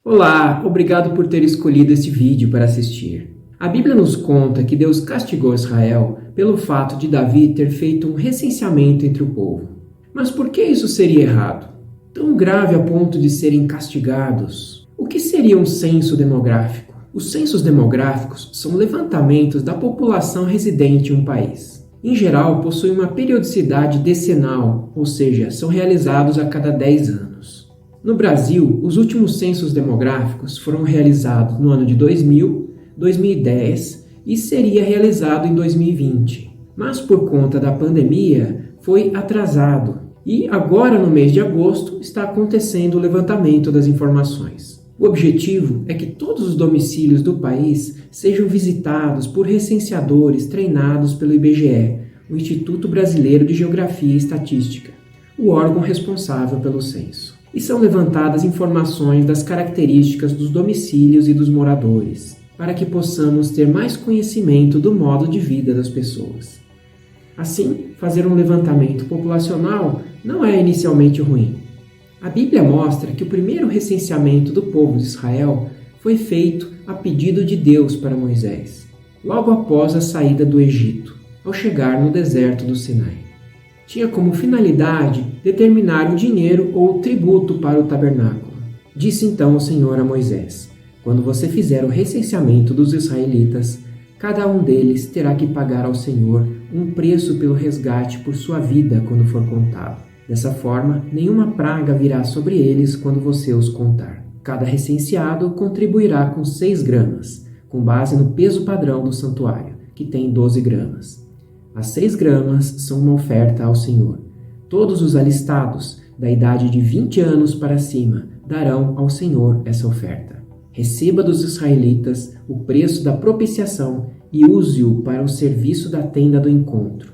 Olá, obrigado por ter escolhido este vídeo para assistir. A Bíblia nos conta que Deus castigou Israel pelo fato de Davi ter feito um recenseamento entre o povo. Mas por que isso seria errado? Tão grave a ponto de serem castigados? O que seria um censo demográfico? Os censos demográficos são levantamentos da população residente em um país. Em geral, possuem uma periodicidade decenal, ou seja, são realizados a cada 10 anos. No Brasil, os últimos censos demográficos foram realizados no ano de 2000, 2010 e seria realizado em 2020. Mas por conta da pandemia, foi atrasado e agora no mês de agosto está acontecendo o levantamento das informações. O objetivo é que todos os domicílios do país sejam visitados por recenseadores treinados pelo IBGE, o Instituto Brasileiro de Geografia e Estatística, o órgão responsável pelo censo. E são levantadas informações das características dos domicílios e dos moradores, para que possamos ter mais conhecimento do modo de vida das pessoas. Assim, fazer um levantamento populacional não é inicialmente ruim. A Bíblia mostra que o primeiro recenseamento do povo de Israel foi feito a pedido de Deus para Moisés, logo após a saída do Egito, ao chegar no deserto do Sinai. Tinha como finalidade determinar o dinheiro ou o tributo para o tabernáculo. Disse então o Senhor a Moisés: quando você fizer o recenseamento dos israelitas, cada um deles terá que pagar ao Senhor um preço pelo resgate por sua vida quando for contado. Dessa forma, nenhuma praga virá sobre eles quando você os contar. Cada recenseado contribuirá com 6 gramas, com base no peso padrão do santuário, que tem 12 gramas. As 6 gramas são uma oferta ao Senhor. Todos os alistados, da idade de 20 anos para cima, darão ao Senhor essa oferta. Receba dos israelitas o preço da propiciação e use-o para o serviço da tenda do encontro.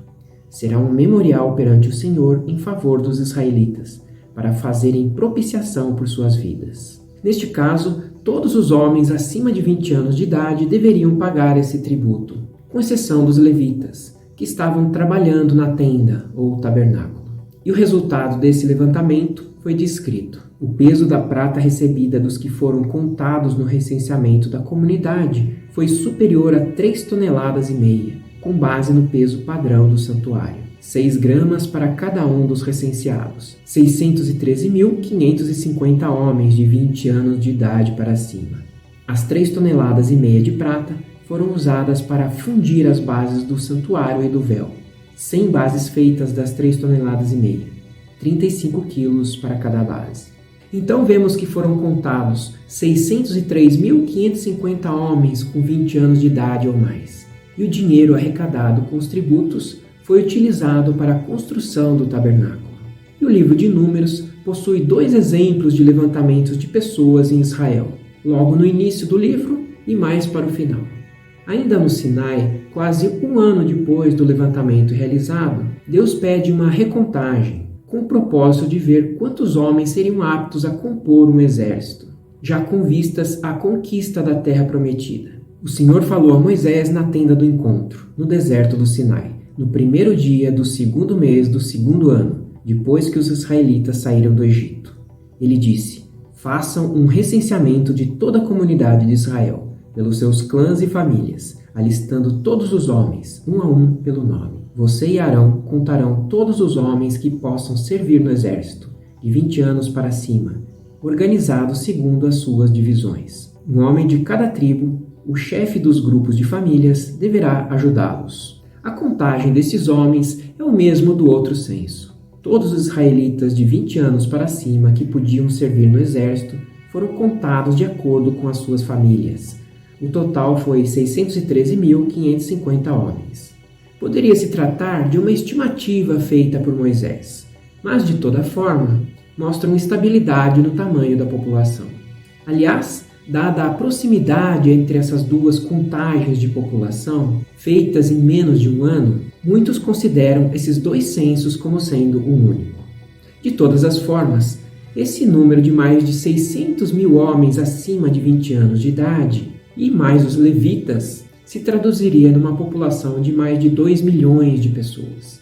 Será um memorial perante o Senhor em favor dos israelitas, para fazerem propiciação por suas vidas. Neste caso, todos os homens acima de 20 anos de idade deveriam pagar esse tributo, com exceção dos levitas, que estavam trabalhando na tenda ou tabernáculo. E o resultado desse levantamento foi descrito. O peso da prata recebida dos que foram contados no recenseamento da comunidade foi superior a 3,5 toneladas, com base no peso padrão do santuário. 6 gramas para cada um dos recenseados. 613.550 homens de 20 anos de idade para cima. As 3,5 toneladas de prata foram usadas para fundir as bases do santuário e do véu. 100 bases feitas das 3,5 toneladas, 35 quilos para cada base. Então vemos que foram contados 603.550 homens com 20 anos de idade ou mais. E o dinheiro arrecadado com os tributos foi utilizado para a construção do tabernáculo. E o livro de Números possui 2 exemplos de levantamentos de pessoas em Israel, logo no início do livro e mais para o final. Ainda no Sinai, quase um ano depois do levantamento realizado, Deus pede uma recontagem, com o propósito de ver quantos homens seriam aptos a compor um exército, já com vistas à conquista da terra prometida. O Senhor falou a Moisés na tenda do encontro, no deserto do Sinai, no primeiro dia do 2º mês do 2º ano, depois que os israelitas saíram do Egito. Ele disse: façam um recenseamento de toda a comunidade de Israel, pelos seus clãs e famílias, alistando todos os homens, um a um pelo nome. Você e Arão contarão todos os homens que possam servir no exército, de 20 anos para cima, organizados segundo as suas divisões. Um homem de cada tribo, o chefe dos grupos de famílias, deverá ajudá-los. A contagem desses homens é o mesmo do outro censo. Todos os israelitas de 20 anos para cima que podiam servir no exército foram contados de acordo com as suas famílias. O total foi 613.550 homens. Poderia se tratar de uma estimativa feita por Moisés, mas de toda forma mostram estabilidade no tamanho da população. Aliás, dada a proximidade entre essas 2 contagens de população, feitas em menos de um ano, muitos consideram esses 2 censos como sendo um único. De todas as formas, esse número de mais de 600.000 homens acima de 20 anos de idade, e mais os levitas, se traduziria numa população de mais de 2 milhões de pessoas.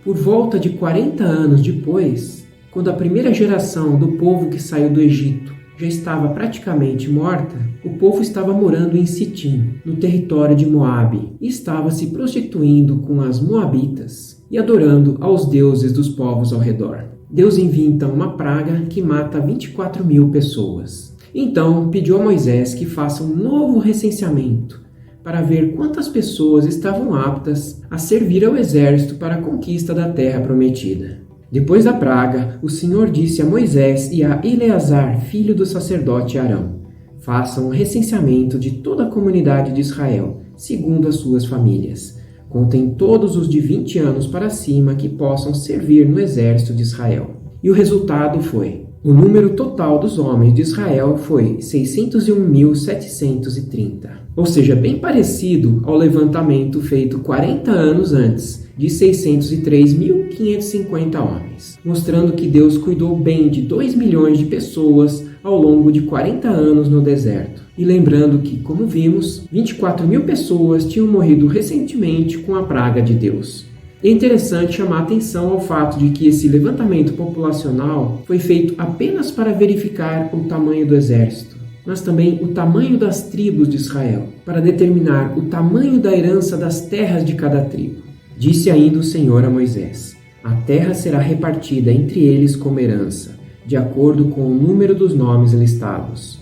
Por volta de 40 anos depois, quando a primeira geração do povo que saiu do Egito já estava praticamente morta, o povo estava morando em Sitim, no território de Moabe, e estava se prostituindo com as moabitas e adorando aos deuses dos povos ao redor. Deus envia então uma praga que mata 24.000 pessoas. Então pediu a Moisés que faça um novo recenseamento para ver quantas pessoas estavam aptas a servir ao exército para a conquista da terra prometida. Depois da praga, o Senhor disse a Moisés e a Eleazar, filho do sacerdote Arão: façam um recenseamento de toda a comunidade de Israel, segundo as suas famílias. Contem todos os de 20 anos para cima que possam servir no exército de Israel. E o resultado foi: o número total dos homens de Israel foi 601.730, ou seja, bem parecido ao levantamento feito 40 anos antes, de 603.550 homens, mostrando que Deus cuidou bem de 2 milhões de pessoas ao longo de 40 anos no deserto. E lembrando que, como vimos, 24.000 pessoas tinham morrido recentemente com a praga de Deus. É interessante chamar a atenção ao fato de que esse levantamento populacional foi feito apenas para verificar o tamanho do exército, mas também o tamanho das tribos de Israel, para determinar o tamanho da herança das terras de cada tribo. Disse ainda o Senhor a Moisés: a terra será repartida entre eles como herança, de acordo com o número dos nomes listados.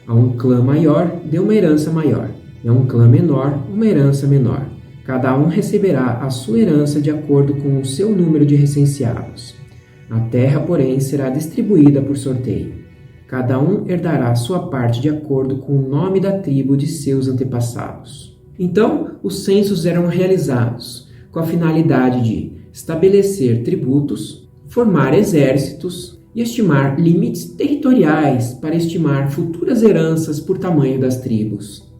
A um clã maior dê uma herança maior, e a um clã menor uma herança menor. Cada um receberá a sua herança de acordo com o seu número de recenseados. A terra, porém, será distribuída por sorteio. Cada um herdará a sua parte de acordo com o nome da tribo de seus antepassados. Então, os censos eram realizados com a finalidade de estabelecer tributos, formar exércitos e estimar limites territoriais para estimar futuras heranças por tamanho das tribos.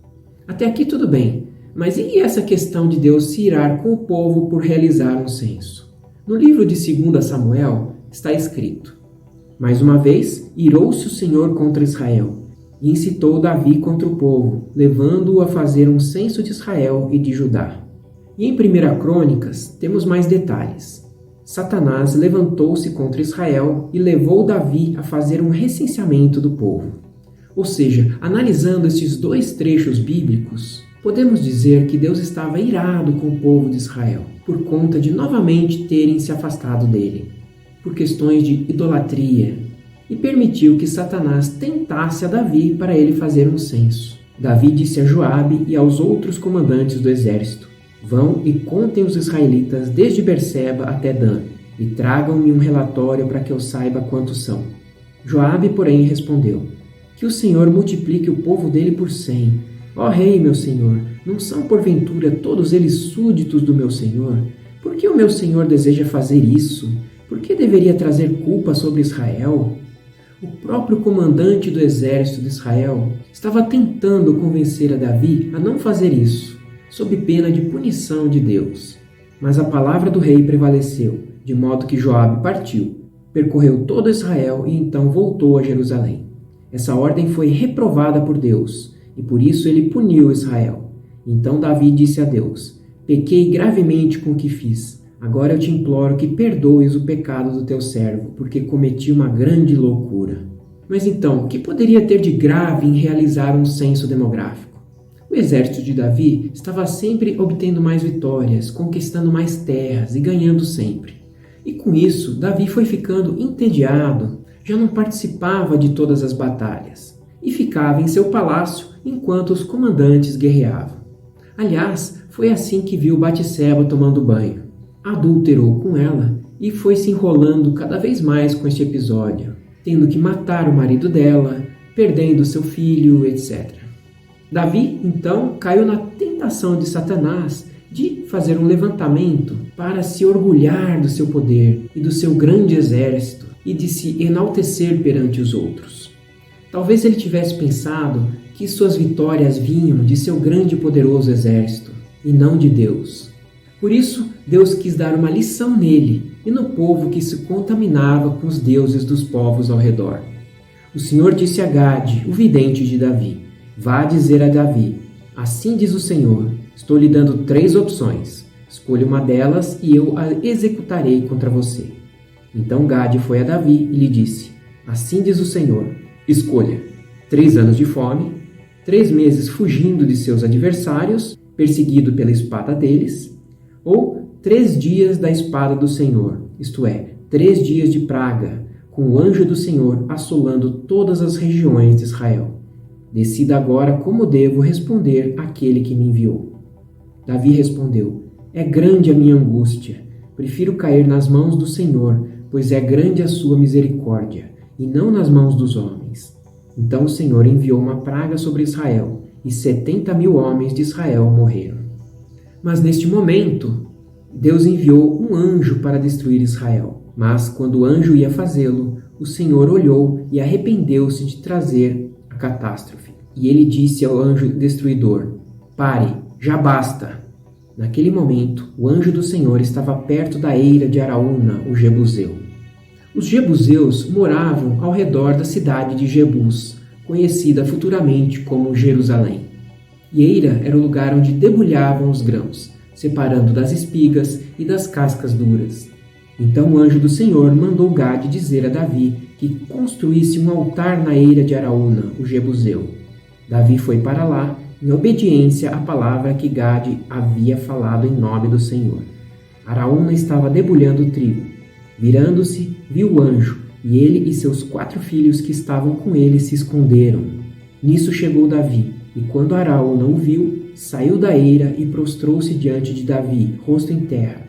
Até aqui tudo bem. Mas e essa questão de Deus se irar com o povo por realizar um censo? No livro de 2 Samuel está escrito: mais uma vez, irou-se o Senhor contra Israel, e incitou Davi contra o povo, levando-o a fazer um censo de Israel e de Judá. E em 1 Crônicas temos mais detalhes. Satanás levantou-se contra Israel e levou Davi a fazer um recenseamento do povo. Ou seja, analisando esses dois trechos bíblicos, podemos dizer que Deus estava irado com o povo de Israel, por conta de novamente terem se afastado dele, por questões de idolatria, e permitiu que Satanás tentasse a Davi para ele fazer um censo. Davi disse a Joabe e aos outros comandantes do exército: vão e contem os israelitas desde Berseba até Dan, e tragam-me um relatório para que eu saiba quantos são. Joabe, porém, respondeu: que o Senhor multiplique o povo dele por 100. Ó rei, meu senhor, não são porventura todos eles súditos do meu senhor? Por que o meu senhor deseja fazer isso? Por que deveria trazer culpa sobre Israel? O próprio comandante do exército de Israel estava tentando convencer a Davi a não fazer isso, sob pena de punição de Deus. Mas a palavra do rei prevaleceu, de modo que Joabe partiu, percorreu todo Israel e então voltou a Jerusalém. Essa ordem foi reprovada por Deus, e por isso ele puniu Israel. Então Davi disse a Deus: pequei gravemente com o que fiz. Agora eu te imploro que perdoes o pecado do teu servo, porque cometi uma grande loucura. Mas então, o que poderia ter de grave em realizar um censo demográfico? O exército de Davi estava sempre obtendo mais vitórias, conquistando mais terras e ganhando sempre. E com isso, Davi foi ficando entediado, já não participava de todas as batalhas e ficava em seu palácio enquanto os comandantes guerreavam. Aliás, foi assim que viu Batseba tomando banho. Adulterou com ela e foi se enrolando cada vez mais com este episódio, tendo que matar o marido dela, perdendo seu filho, etc. Davi, então, caiu na tentação de Satanás de fazer um levantamento para se orgulhar do seu poder e do seu grande exército e de se enaltecer perante os outros. Talvez ele tivesse pensado que suas vitórias vinham de seu grande e poderoso exército, e não de Deus. Por isso, Deus quis dar uma lição nele e no povo que se contaminava com os deuses dos povos ao redor. O Senhor disse a Gade, o vidente de Davi: vá dizer a Davi: assim diz o Senhor, estou lhe dando 3 opções. Escolha uma delas e eu a executarei contra você. Então Gade foi a Davi e lhe disse: assim diz o Senhor, Escolha: 3 anos de fome, 3 meses fugindo de seus adversários, perseguido pela espada deles, ou 3 dias da espada do Senhor, isto é, 3 dias de praga, com o anjo do Senhor assolando todas as regiões de Israel. Decida agora como devo responder àquele que me enviou. Davi respondeu: é grande a minha angústia. Prefiro cair nas mãos do Senhor, pois é grande a sua misericórdia, e não nas mãos dos homens. Então o Senhor enviou uma praga sobre Israel, e 70.000 homens de Israel morreram. Mas neste momento, Deus enviou um anjo para destruir Israel. Mas quando o anjo ia fazê-lo, o Senhor olhou e arrependeu-se de trazer a catástrofe. E ele disse ao anjo destruidor: pare, já basta. Naquele momento, o anjo do Senhor estava perto da eira de Araúna, o jebuseu. Os jebuseus moravam ao redor da cidade de Jebus, conhecida futuramente como Jerusalém. E eira era o lugar onde debulhavam os grãos, separando das espigas e das cascas duras. Então o anjo do Senhor mandou Gade dizer a Davi que construísse um altar na eira de Araúna, o jebuseu. Davi foi para lá, em obediência à palavra que Gade havia falado em nome do Senhor. Araúna estava debulhando o trigo. Virando-se, viu o anjo, e ele e seus 4 filhos que estavam com ele se esconderam. Nisso chegou Davi, e quando Araúna o viu, saiu da eira e prostrou-se diante de Davi, rosto em terra.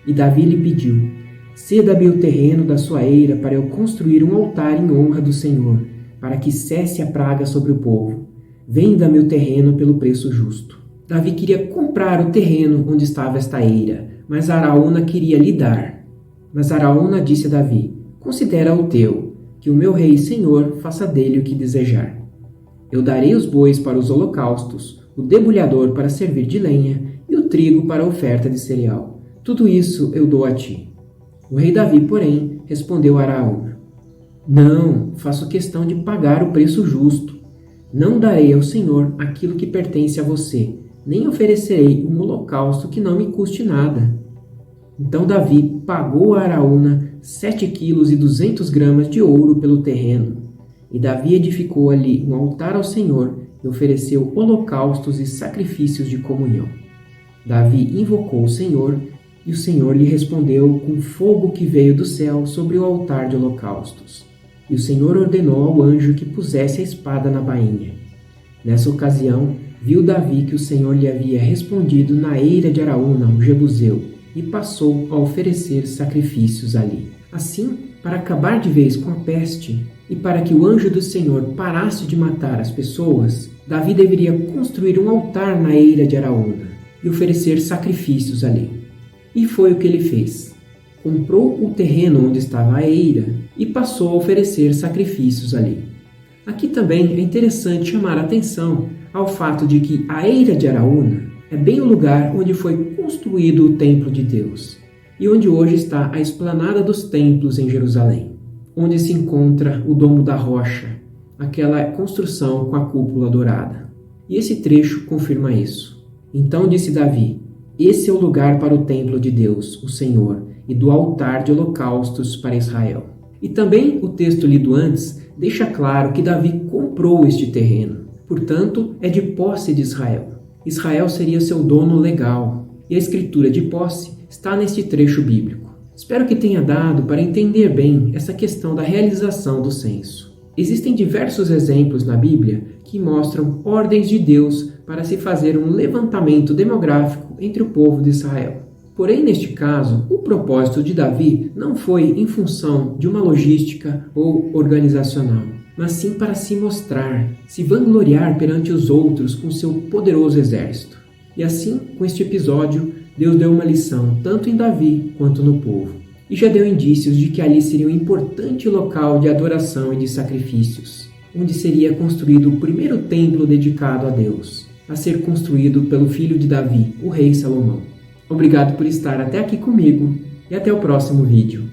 E Davi lhe pediu: ceda-me o terreno da sua eira para eu construir um altar em honra do Senhor, para que cesse a praga sobre o povo. Venda-me o terreno pelo preço justo. Davi queria comprar o terreno onde estava esta eira, mas Araúna queria lhe dar. Mas Araúna disse a Davi: considera o teu, que o meu rei e senhor faça dele o que desejar. Eu darei os bois para os holocaustos, o debulhador para servir de lenha e o trigo para a oferta de cereal. Tudo isso eu dou a ti. O rei Davi, porém, respondeu a Araúna: não, faço questão de pagar o preço justo. Não darei ao Senhor aquilo que pertence a você, nem oferecerei um holocausto que não me custe nada. Então Davi pagou a Araúna 7,2 kg de ouro pelo terreno. E Davi edificou ali um altar ao Senhor e ofereceu holocaustos e sacrifícios de comunhão. Davi invocou o Senhor, e o Senhor lhe respondeu com fogo que veio do céu sobre o altar de holocaustos. E o Senhor ordenou ao anjo que pusesse a espada na bainha. Nessa ocasião, viu Davi que o Senhor lhe havia respondido na eira de Araúna, o jebuseu, e passou a oferecer sacrifícios ali. Assim, para acabar de vez com a peste, e para que o anjo do Senhor parasse de matar as pessoas, Davi deveria construir um altar na eira de Araúna e oferecer sacrifícios ali. E foi o que ele fez. Comprou o terreno onde estava a eira e passou a oferecer sacrifícios ali. Aqui também é interessante chamar a atenção ao fato de que a eira de Araúna é bem o lugar onde foi construído o templo de Deus e onde hoje está a esplanada dos templos em Jerusalém, onde se encontra o Domo da Rocha, aquela construção com a cúpula dourada. E esse trecho confirma isso. Então disse Davi: esse é o lugar para o templo de Deus, o Senhor, e do altar de holocaustos para Israel. E também o texto lido antes deixa claro que Davi comprou este terreno. Portanto, é de posse de Israel. Israel seria seu dono legal. E a escritura de posse está neste trecho bíblico. Espero que tenha dado para entender bem essa questão da realização do censo. Existem diversos exemplos na Bíblia que mostram ordens de Deus para se fazer um levantamento demográfico entre o povo de Israel. Porém, neste caso, o propósito de Davi não foi em função de uma logística ou organizacional, mas sim para se mostrar, se vangloriar perante os outros com seu poderoso exército. E assim, com este episódio, Deus deu uma lição tanto em Davi quanto no povo, e já deu indícios de que ali seria um importante local de adoração e de sacrifícios, onde seria construído o primeiro templo dedicado a Deus, a ser construído pelo filho de Davi, o rei Salomão. Obrigado por estar até aqui comigo e até o próximo vídeo.